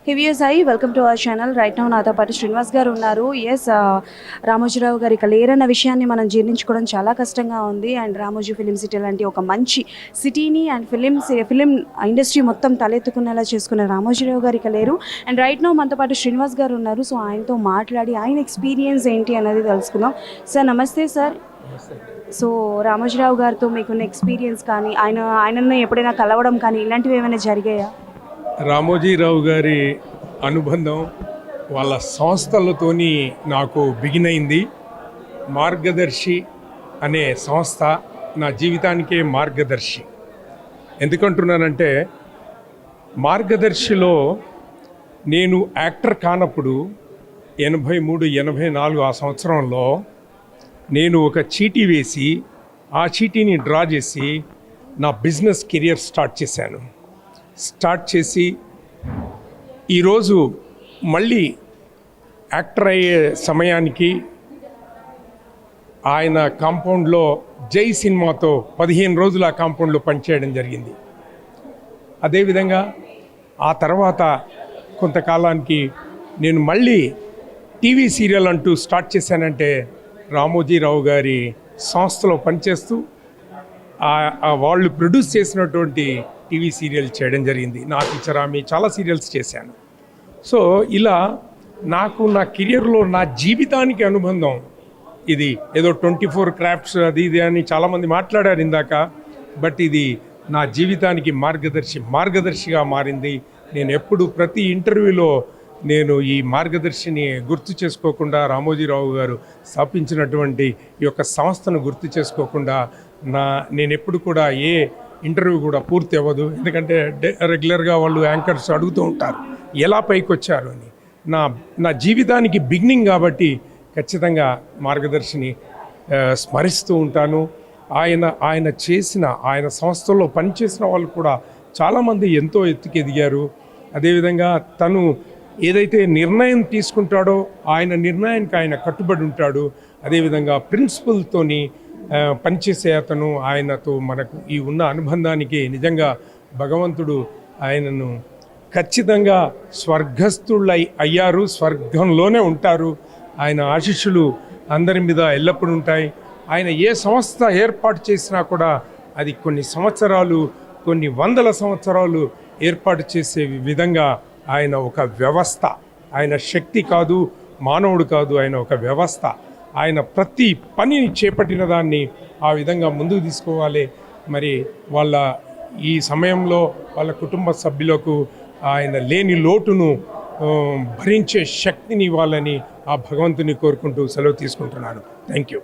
హివియో Sai welcome to our channel. Right now నాతో పాటు శ్రీనివాస్ గారు ఉన్నారు. ఎస్, రామోజీరావు గారు ఇక లేరన్న విషయాన్ని మనం జీర్ణించుకోవడం చాలా కష్టంగా ఉంది. అండ్ రామోజీ ఫిలిం సిటీ లాంటి ఒక మంచి సిటీని అండ్ ఫిలిం ఇండస్ట్రీ మొత్తం తలెత్తుకునేలా చేసుకున్న రామోజీరావు గారు ఇక లేరు. అండ్ రైట్ నౌ మనతో పాటు శ్రీనివాస్ గారు ఉన్నారు. సో ఆయనతో మాట్లాడి ఆయన ఎక్స్పీరియన్స్ ఏంటి అనేది తెలుసుకుందాం. సార్ నమస్తే సార్. సో రామోజీరావు గారితో మీకున్న ఎక్స్పీరియన్స్ కానీ ఆయనను ఎప్పుడైనా కలవడం కానీ ఇలాంటివి ఏమైనా జరిగాయా? రామోజీరావు గారి అనుబంధం వాళ్ళ సంస్థలతోని నాకు బిగిన్ అయింది. మార్గదర్శి అనే సంస్థ నా జీవితానికే మార్గదర్శి. ఎందుకంటున్నానంటే మార్గదర్శిలో నేను యాక్టర్ కానప్పుడు 83, 84 ఆ సంవత్సరంలో నేను ఒక చీటీ వేసి ఆ చీటీని డ్రా చేసి నా బిజినెస్ కెరియర్ స్టార్ట్ చేసి ఈరోజు మళ్ళీ యాక్టర్ అయ్యే సమయానికి ఆయన కాంపౌండ్లో జై సినిమాతో 15 రోజులు ఆ కాంపౌండ్లో పనిచేయడం జరిగింది. అదేవిధంగా ఆ తర్వాత కొంతకాలానికి నేను మళ్ళీ టీవీ సీరియల్ అంటూ స్టార్ట్ చేశానంటే రామోజీరావు గారి సంస్థలో పనిచేస్తూ వాళ్ళు ప్రొడ్యూస్ చేసినటువంటి టీవీ సీరియల్ చేయడం జరిగింది. నా టీచరామి చాలా సీరియల్స్ చేశాను. సో ఇలా నాకు నా కెరియర్లో నా జీవితానికి అనుబంధం ఇది. ఏదో 24 క్రాఫ్ట్స్ అది ఇది అని చాలామంది మాట్లాడారు ఇందాక. బట్ ఇది నా జీవితానికి మార్గదర్శిగా మారింది. నేను ఎప్పుడు ప్రతి ఇంటర్వ్యూలో నేను ఈ మార్గదర్శిని గుర్తు చేసుకోకుండా, రామోజీరావు గారు స్థాపించినటువంటి ఈ యొక్క సంస్థను గుర్తు చేసుకోకుండా నేను ఎప్పుడు కూడా ఏ ఇంటర్వ్యూ కూడా పూర్తి అవ్వదు. ఎందుకంటే రెగ్యులర్గా వాళ్ళు యాంకర్స్ అడుగుతూ ఉంటారు ఎలా పైకి వచ్చారు అని. నా జీవితానికి బిగినింగ్ కాబట్టి ఖచ్చితంగా మార్గదర్శిని స్మరిస్తూ ఉంటాను. ఆయన సంస్థల్లో పనిచేసిన వాళ్ళు కూడా చాలామంది ఎంతో ఎత్తుకు ఎదిగారు. అదేవిధంగా తను ఏదైతే నిర్ణయం తీసుకుంటాడో ఆయన నిర్ణయానికి ఆయన కట్టుబడి ఉంటాడు. అదేవిధంగా ప్రిన్సిపల్తోని పనిచేసే అతను. ఆయనతో మనకు ఈ ఉన్న అనుబంధానికి నిజంగా భగవంతుడు ఆయనను ఖచ్చితంగా అయ్యారు, స్వర్గంలోనే ఉంటారు. ఆయన ఆశీస్సులు అందరి మీద ఎల్లప్పుడూ ఉంటాయి. ఆయన ఏ సంస్థ ఏర్పాటు చేసినా కూడా అది కొన్ని వందల సంవత్సరాలు ఏర్పాటు చేసే విధంగా ఆయన ఒక వ్యవస్థ. ఆయన శక్తి కాదు, మానవుడు కాదు, ఆయన ఒక వ్యవస్థ. ఆయన ప్రతి పనిని చేపట్టిన దాన్ని ఆ విధంగా ముందుకు తీసుకోవాలి. మరి ఈ సమయంలో వాళ్ళ కుటుంబ సభ్యులకు ఆయన లేని లోటును భరించే శక్తిని ఇవ్వాలని ఆ భగవంతుని కోరుకుంటూ సెలవు తీసుకుంటున్నాను. Thank you.